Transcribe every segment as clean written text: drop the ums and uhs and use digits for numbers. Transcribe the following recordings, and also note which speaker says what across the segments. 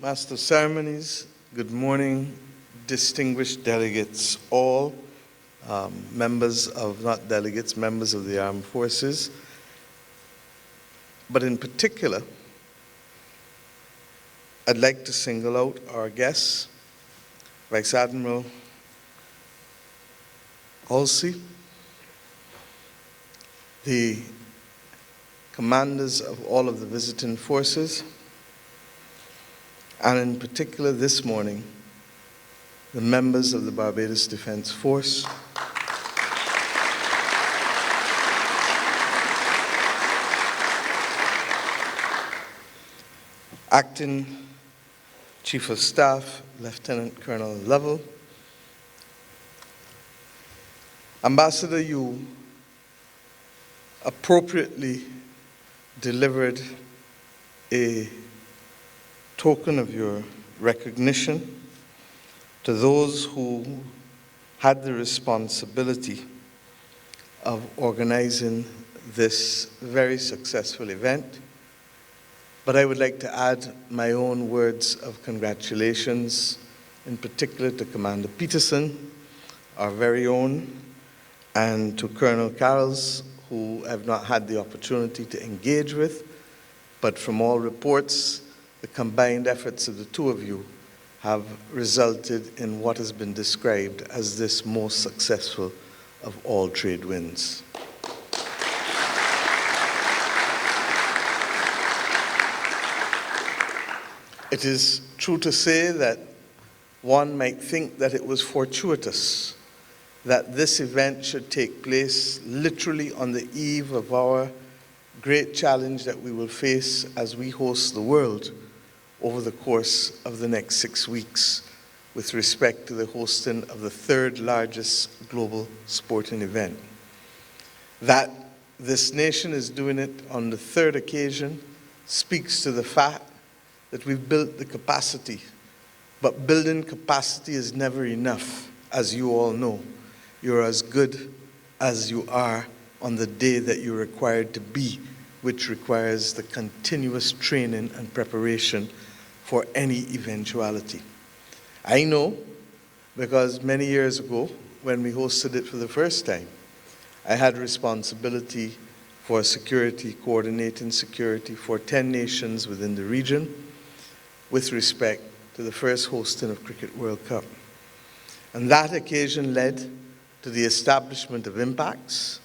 Speaker 1: Master of Ceremonies, good morning, distinguished delegates all, members of, not delegates, members of the armed forces, but in particular, I'd like to single out our guests, Vice Admiral Halsey, the commanders of all of the visiting forces, and in particular this morning, the members of the Barbados Defense Force, Acting Chief of Staff, Lieutenant Colonel Lovell. Ambassador, you appropriately delivered a token of your recognition to those who had the responsibility of organizing this very successful event. But I would like to add my own words of congratulations, in particular to Commander Peterson, our very own, and to Colonel Carrolls, who I've not had the opportunity to engage with, but from all reports, the combined efforts of the two of you have resulted in what has been described as this most successful of all trade winds. It is true to say that one might think that it was fortuitous that this event should take place literally on the eve of our great challenge that we will face as we host the world over the course of the next 6 weeks with respect to the hosting of the third largest global sporting event. That this nation is doing it on the third occasion speaks to the fact that we've built the capacity, but building capacity is never enough, as you all know. You're as good as you are on the day that you're required to be, which requires the continuous training and preparation for any eventuality. I know because many years ago, when we hosted it for the first time, I had responsibility for security, coordinating security for 10 nations within the region with respect to the first hosting of Cricket World Cup. And that occasion led to the establishment of impacts.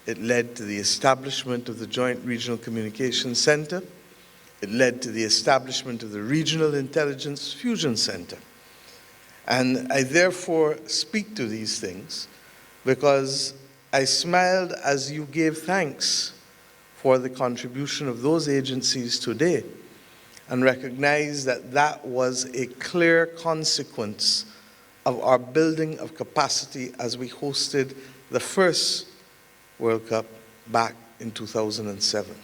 Speaker 1: It led to the establishment of the Joint Regional Communications Center. It led to the establishment of the Regional Intelligence Fusion Center. And I therefore speak to these things because I smiled as you gave thanks for the contribution of those agencies today and recognized that that was a clear consequence of our building of capacity as we hosted the first World Cup back in 2007.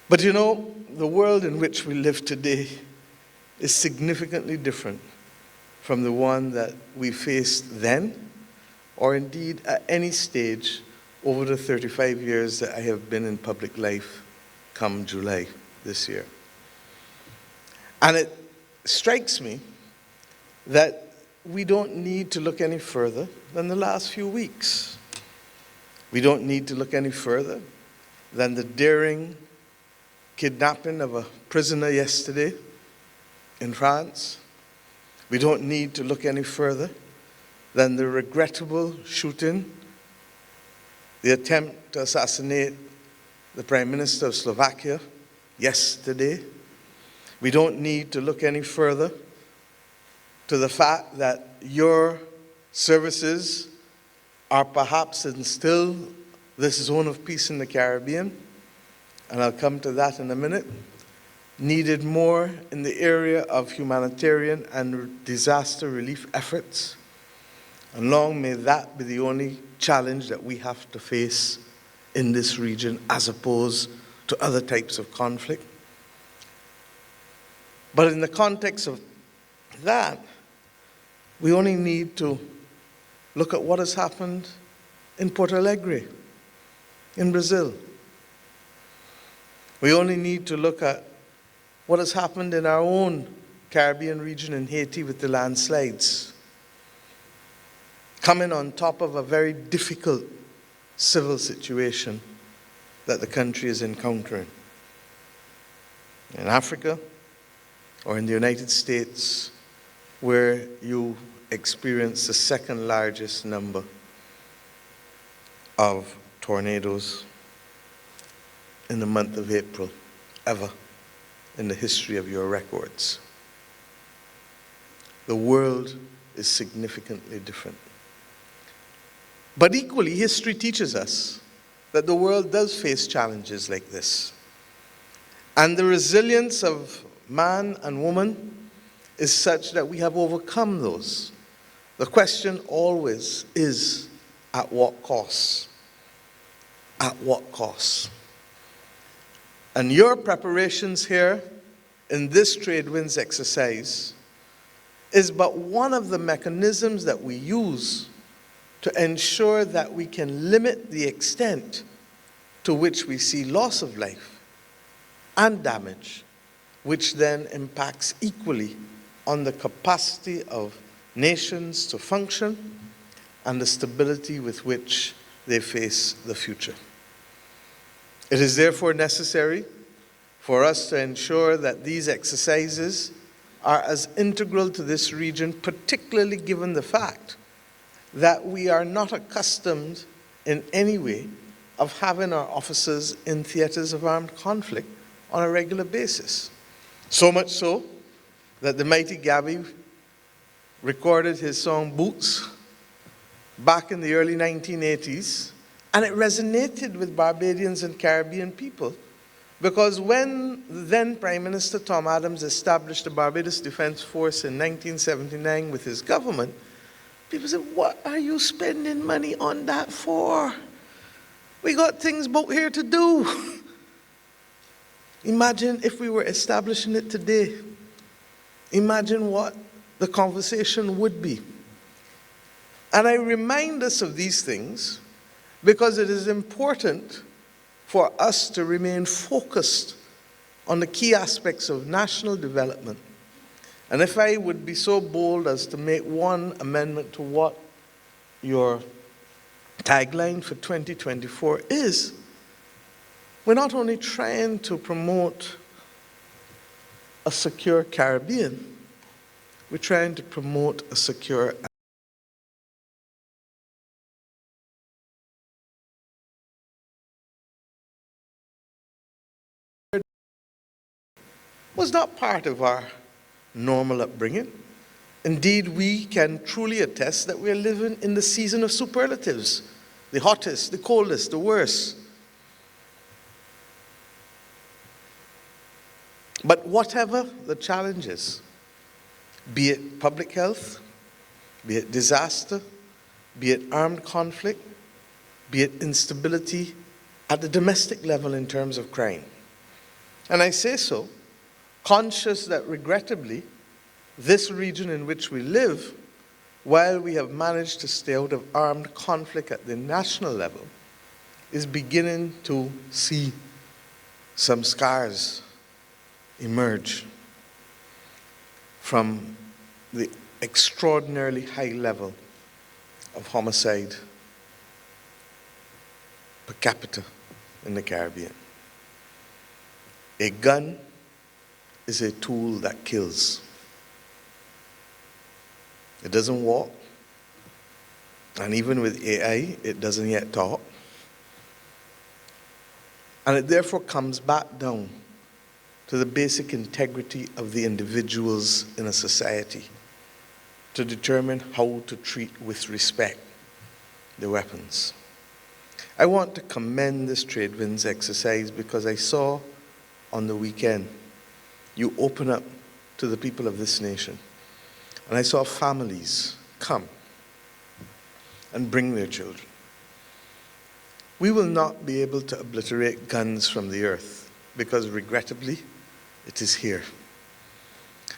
Speaker 1: But you know, the world in which we live today is significantly different from the one that we faced then, or indeed at any stage over the 35 years that I have been in public life come July this year. And it strikes me that we don't need to look any further than the last few weeks. We don't need to look any further than the daring kidnapping of a prisoner yesterday in France. We don't need to look any further than the regrettable shooting, the attempt to assassinate the Prime Minister of Slovakia yesterday. We don't need to look any further to the fact that your services are perhaps in still this zone of peace in the Caribbean, and I'll come to that in a minute, needed more in the area of humanitarian and disaster relief efforts. And long may that be the only challenge that we have to face in this region as opposed to other types of conflict. But in the context of that, we only need to look at what has happened in Porto Alegre, in Brazil. We only need to look at what has happened in our own Caribbean region in Haiti with the landslides, coming on top of a very difficult civil situation that the country is encountering. In Africa or in the United States, where you experience the second largest number of tornadoes in the month of April ever in the history of your records. The world is significantly different. But equally, history teaches us that the world does face challenges like this. And the resilience of man and woman is such that we have overcome those. The question always is, at what cost? At what cost? And your preparations here in this trade winds exercise is but one of the mechanisms that we use to ensure that we can limit the extent to which we see loss of life and damage, which then impacts equally on the capacity of nations to function and the stability with which they face the future. It is therefore necessary for us to ensure that these exercises are as integral to this region, particularly given the fact that we are not accustomed in any way of having our officers in theaters of armed conflict on a regular basis. So much so that the mighty Gabby recorded his song Boots back in the early 1980s, and it resonated with Barbadians and Caribbean people, because when then Prime Minister Tom Adams established the Barbados Defense Force in 1979 with his government, people said, what are you spending money on that for? We got things out here to do. Imagine if we were establishing it today. Imagine what the conversation would be. And I remind us of these things because it is important for us to remain focused on the key aspects of national development. And if I would be so bold as to make one amendment to what your tagline for 2024 is, we're not only trying to promote a secure Caribbean, we're trying to promote a secure was not part of our normal upbringing. Indeed, we can truly attest that we are living in the season of superlatives, the hottest, the coldest, the worst. But whatever the challenges, be it public health, be it disaster, be it armed conflict, be it instability at the domestic level in terms of crime. And I say so, conscious that regrettably, this region in which we live, while we have managed to stay out of armed conflict at the national level, is beginning to see some scars emerge from the extraordinarily high level of homicide per capita in the Caribbean. A gun is a tool that kills. It doesn't walk, and even with AI, it doesn't yet talk. And it therefore comes back down to the basic integrity of the individuals in a society to determine how to treat with respect the weapons. I want to commend this Trade Winds exercise because I saw on the weekend you open up to the people of this nation. And I saw families come and bring their children. We will not be able to obliterate guns from the earth because regrettably, it is here.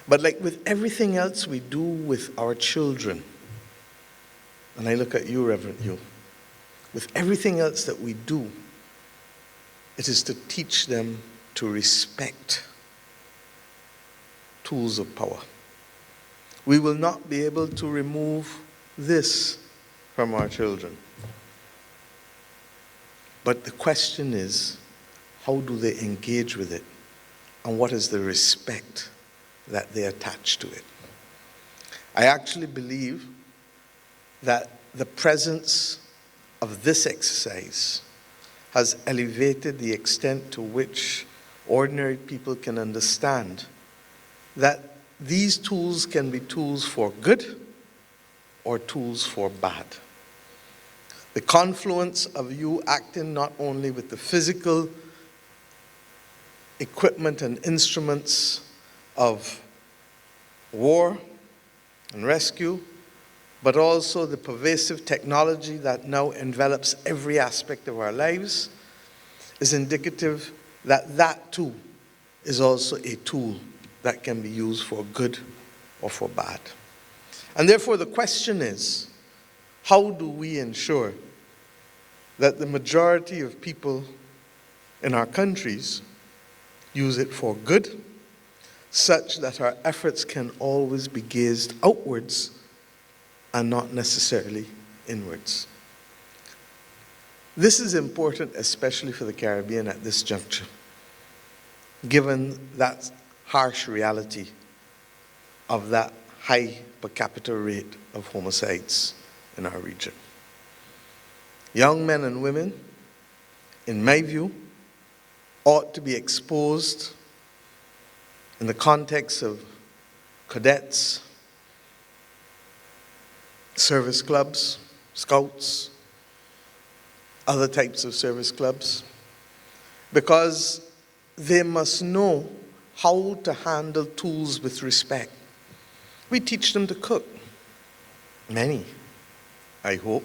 Speaker 1: But like with everything else we do with our children, and I look at you, Reverend Yu, with everything else that we do, it is to teach them to respect tools of power. We will not be able to remove this from our children. But the question is, how do they engage with it? And what is the respect that they attach to it? I actually believe that the presence of this exercise has elevated the extent to which ordinary people can understand that these tools can be tools for good or tools for bad. The confluence of you acting not only with the physical equipment and instruments of war and rescue, but also the pervasive technology that now envelops every aspect of our lives, is indicative that that too is also a tool that can be used for good or for bad. And therefore the question is, how do we ensure that the majority of people in our countries use it for good, such that our efforts can always be gazed outwards and not necessarily inwards? This is important, especially for the Caribbean at this juncture, given that harsh reality of that high per capita rate of homicides in our region. Young men and women, in my view, ought to be exposed in the context of cadets, service clubs, scouts, other types of service clubs, because they must know how to handle tools with respect. We teach them to cook. Many, I hope.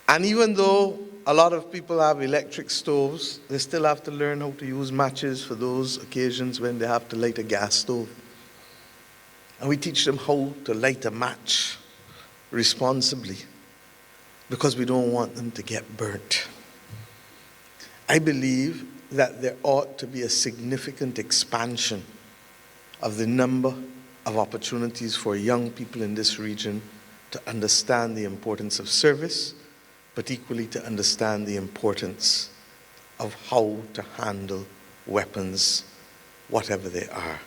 Speaker 1: And even though a lot of people have electric stoves, they still have to learn how to use matches for those occasions when they have to light a gas stove. And we teach them how to light a match responsibly, because we don't want them to get burnt. I believe that there ought to be a significant expansion of the number of opportunities for young people in this region to understand the importance of service, but equally to understand the importance of how to handle weapons, whatever they are.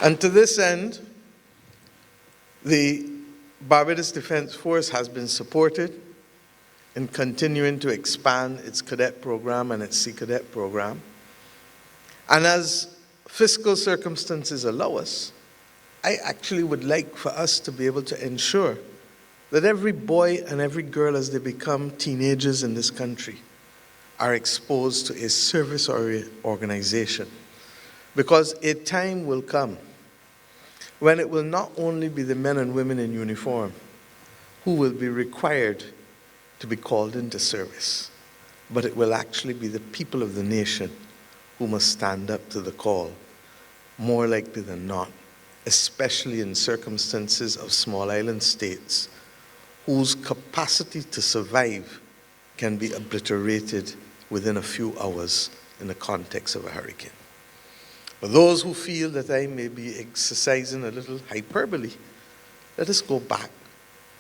Speaker 1: And to this end, the Barbados Defense Force has been supported in continuing to expand its cadet program and its Sea Cadet program. And as fiscal circumstances allow us, I actually would like for us to be able to ensure that every boy and every girl, as they become teenagers in this country, are exposed to a service organization. Because a time will come when it will not only be the men and women in uniform who will be required to be called into service, but it will actually be the people of the nation who must stand up to the call, more likely than not, especially in circumstances of small island states whose capacity to survive can be obliterated within a few hours in the context of a hurricane. For those who feel that I may be exercising a little hyperbole, let us go back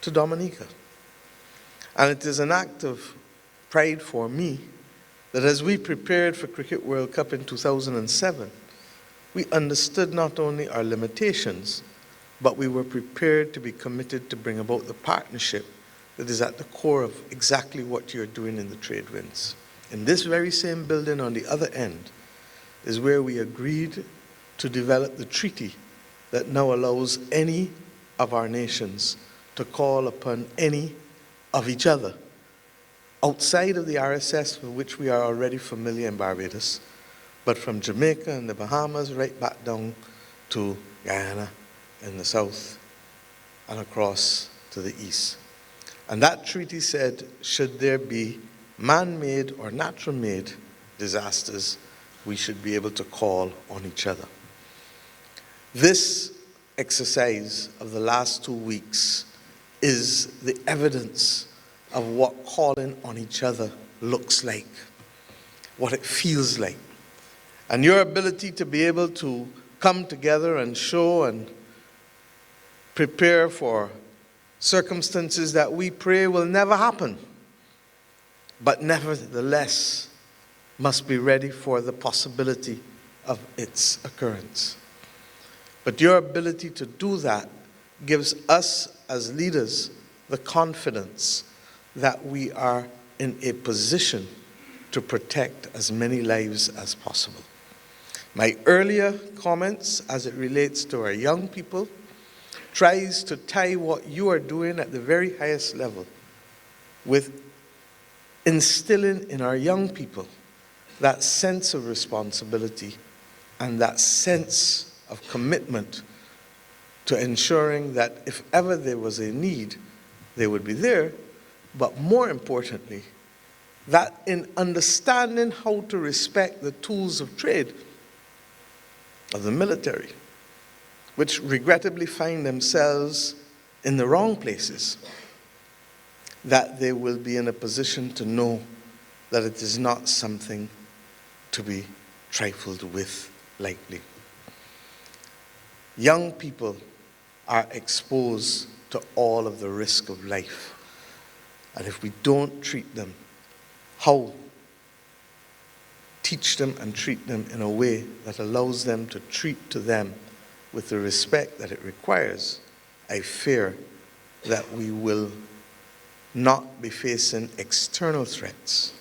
Speaker 1: to Dominica. And it is an act of pride for me that as we prepared for Cricket World Cup in 2007, we understood not only our limitations, but we were prepared to be committed to bring about the partnership that is at the core of exactly what you're doing in the trade winds. In this very same building on the other end is where we agreed to develop the treaty that now allows any of our nations to call upon any of each other outside of the RSS, with which we are already familiar in Barbados, but from Jamaica and the Bahamas right back down to Guyana in the south and across to the east. And that treaty said, should there be man-made or natural-made disasters, we should be able to call on each other. This exercise of the last 2 weeks is the evidence of what calling on each other looks like, what it feels like. And your ability to be able to come together and show and prepare for circumstances that we pray will never happen, but nevertheless must be ready for the possibility of its occurrence. But your ability to do that gives us as leaders the confidence that we are in a position to protect as many lives as possible. My earlier comments as it relates to our young people tries to tie what you are doing at the very highest level with instilling in our young people that sense of responsibility and that sense of commitment to ensuring that if ever there was a need, they would be there, but more importantly, that in understanding how to respect the tools of trade of the military, which regrettably find themselves in the wrong places, that they will be in a position to know that it is not something to be trifled with lightly. Young people are exposed to all of the risk of life. And if we don't treat them, teach them and treat them in a way that allows them to treat to them with the respect that it requires, I fear that we will not be facing external threats,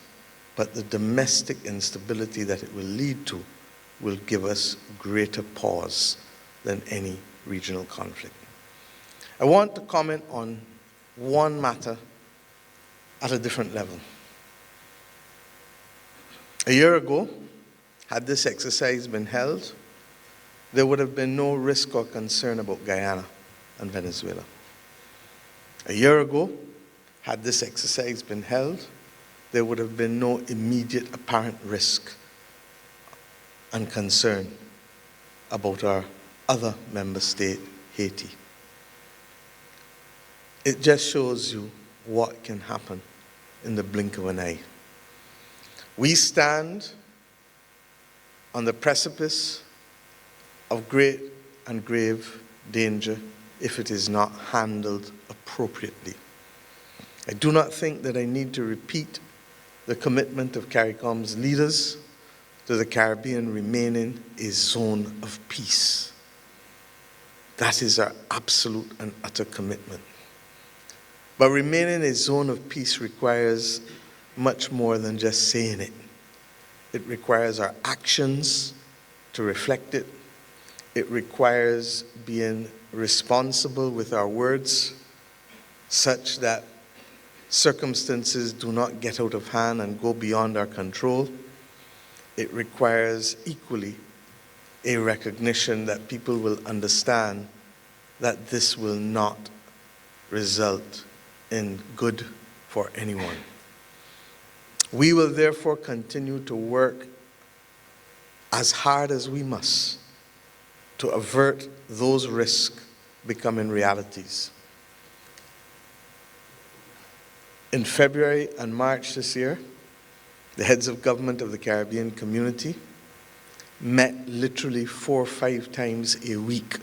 Speaker 1: but the domestic instability that it will lead to will give us greater pause than any regional conflict. I want to comment on one matter at a different level. A year ago, had this exercise been held, there would have been no risk or concern about Guyana and Venezuela. A year ago, had this exercise been held, there would have been no immediate apparent risk and concern about our other member state, Haiti. It just shows you what can happen in the blink of an eye. We stand on the precipice of great and grave danger if it is not handled appropriately. I do not think that I need to repeat the commitment of CARICOM's leaders to the Caribbean remaining a zone of peace. That is our absolute and utter commitment. But remaining a zone of peace requires much more than just saying it. It requires our actions to reflect it. It requires being responsible with our words such that circumstances do not get out of hand and go beyond our control. It requires equally a recognition that people will understand that this will not result in good for anyone. We will therefore continue to work as hard as we must to avert those risks becoming realities. In February and March this year, the heads of government of the Caribbean community met literally 4 or 5 times a week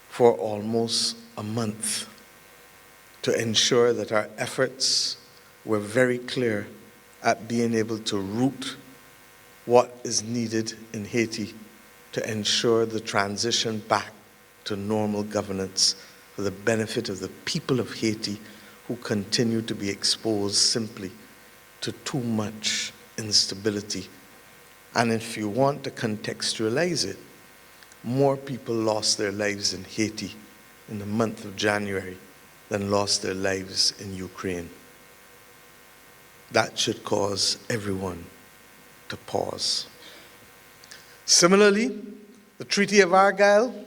Speaker 1: for almost a month to ensure that our efforts were very clear at being able to root what is needed in Haiti to ensure the transition back to normal governance for the benefit of the people of Haiti who continue to be exposed simply to too much instability. And if you want to contextualize it, more people lost their lives in Haiti in the month of January than lost their lives in Ukraine. That should cause everyone to pause. Similarly, the Treaty of Argyll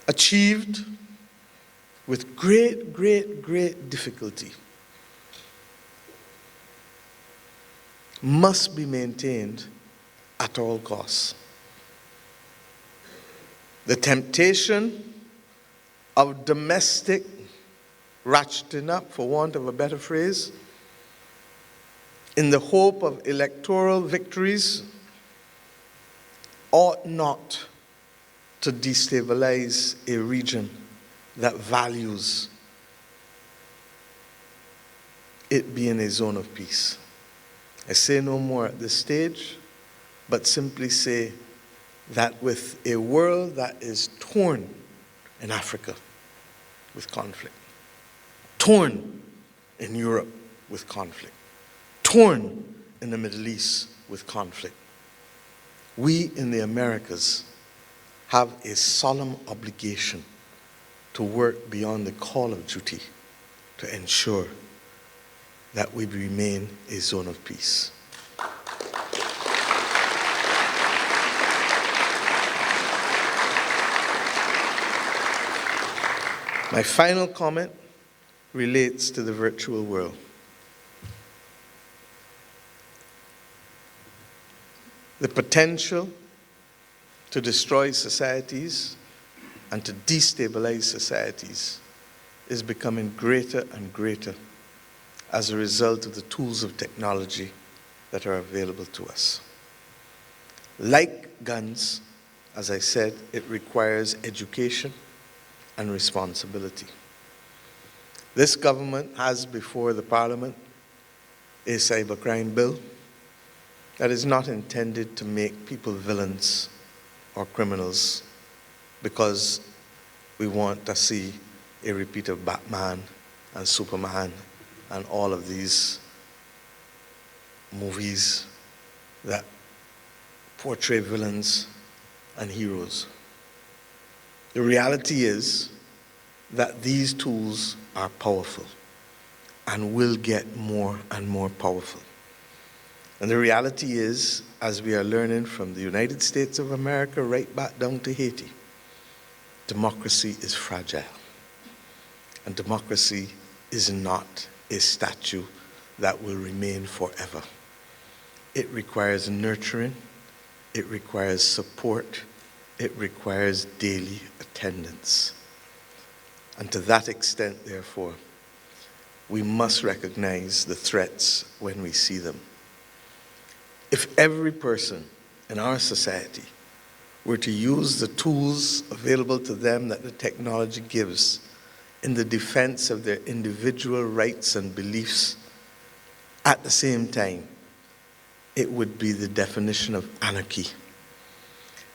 Speaker 1: achieved with great, great, great difficulty must be maintained at all costs. The temptation of domestic ratcheting up, for want of a better phrase, in the hope of electoral victories, ought not to destabilize a region that values it being a zone of peace. I say no more at this stage, but simply say that with a world that is torn in Africa with conflict, torn in Europe with conflict, torn in the Middle East with conflict, we in the Americas have a solemn obligation to work beyond the call of duty to ensure that we remain a zone of peace. My final comment relates to the virtual world. The potential to destroy societies and to destabilize societies is becoming greater and greater as a result of the tools of technology that are available to us. Like guns, as I said, it requires education and responsibility. This government has before the Parliament a cybercrime bill that is not intended to make people villains or criminals because we want to see a repeat of Batman and Superman and all of these movies that portray villains and heroes. The reality is that these tools are powerful and will get more and more powerful. And the reality is, as we are learning from the United States of America right back down to Haiti, democracy is fragile. And democracy is not a statue that will remain forever. It requires nurturing, it requires support, it requires daily attendance. And to that extent, therefore, we must recognize the threats when we see them. If every person in our society were to use the tools available to them that the technology gives in the defense of their individual rights and beliefs, at the same time, it would be the definition of anarchy.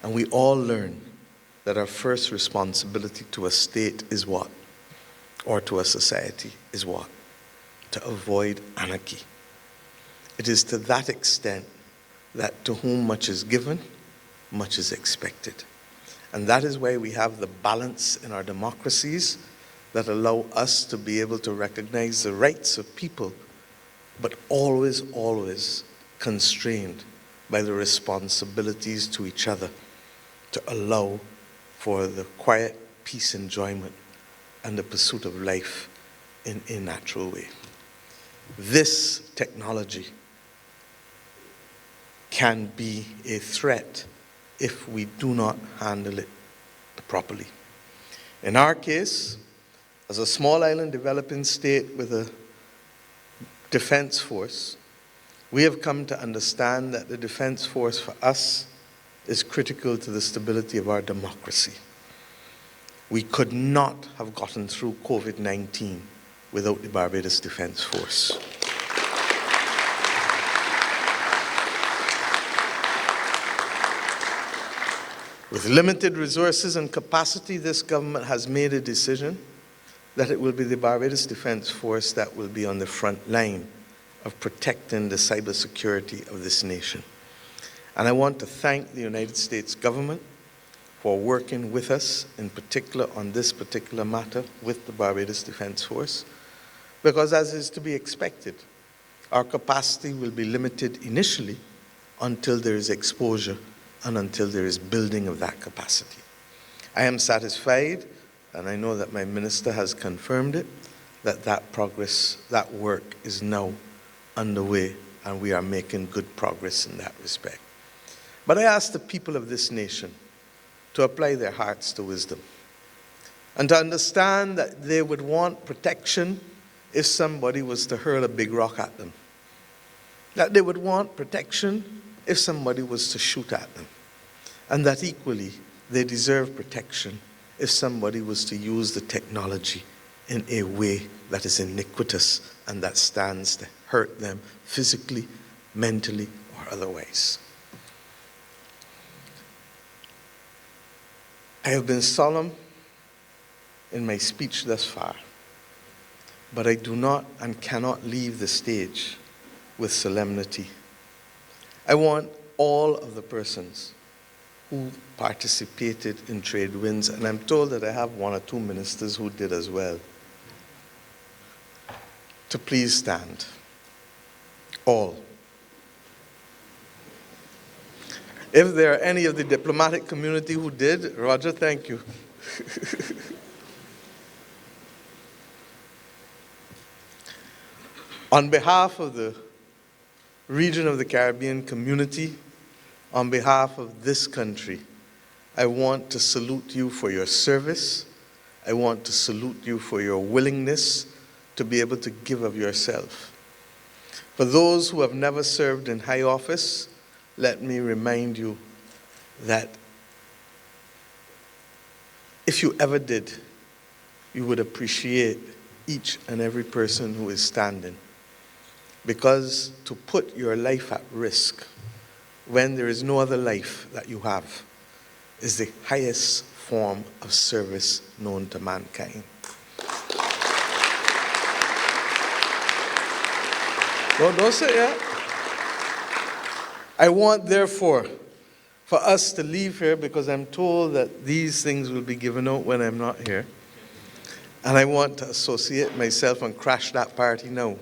Speaker 1: And we all learn that our first responsibility to a state is what? Or to a society is what? To avoid anarchy. It is to that extent that to whom much is given, much is expected. And that is why we have the balance in our democracies that allow us to be able to recognize the rights of people, but always, always constrained by the responsibilities to each other to allow for the quiet peace enjoyment and the pursuit of life in a natural way. This technology can be a threat if we do not handle it properly. In our case, as a small island developing state with a defense force, we have come to understand that the defense force for us is critical to the stability of our democracy. We could not have gotten through COVID-19 without the Barbados Defense Force. With limited resources and capacity, this government has made a decision that it will be the Barbados Defense Force that will be on the front line of protecting the cybersecurity of this nation. And I want to thank the United States government for working with us, in particular on this particular matter with the Barbados Defense Force, because as is to be expected, our capacity will be limited initially until there is exposure and until there is building of that capacity. I am satisfied, and I know that my minister has confirmed it, that that progress, that work is now underway, and we are making good progress in that respect. But I ask the people of this nation to apply their hearts to wisdom and to understand that they would want protection if somebody was to hurl a big rock at them, that they would want protection if somebody was to shoot at them, and that equally they deserve protection if somebody was to use the technology in a way that is iniquitous and that stands to hurt them physically, mentally, or otherwise. I have been solemn in my speech thus far, but I do not and cannot leave the stage with solemnity. I want all of the persons who participated in trade winds, and I'm told that I have one or two ministers who did as well, to please stand. All. If there are any of the diplomatic community who did, Roger, thank you. On behalf of the region of the Caribbean community, on behalf of this country, I want to salute you for your service. I want to salute you for your willingness to be able to give of yourself. For those who have never served in high office, let me remind you that if you ever did, you would appreciate each and every person who is standing. Because to put your life at risk when there is no other life that you have is the highest form of service known to mankind. Don't say that. I want, therefore, for us to leave here, because I'm told that these things will be given out when I'm not here, and I want to associate myself and crash that party now.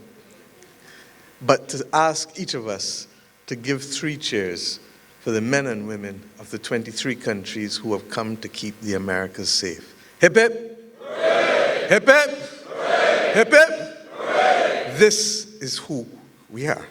Speaker 1: But to ask each of us to give 3 cheers for the men and women of the 23 countries who have come to keep the Americas safe. Hip hip! Hooray! Hip hip! Hooray! Hip hip! Hooray! This is who we are.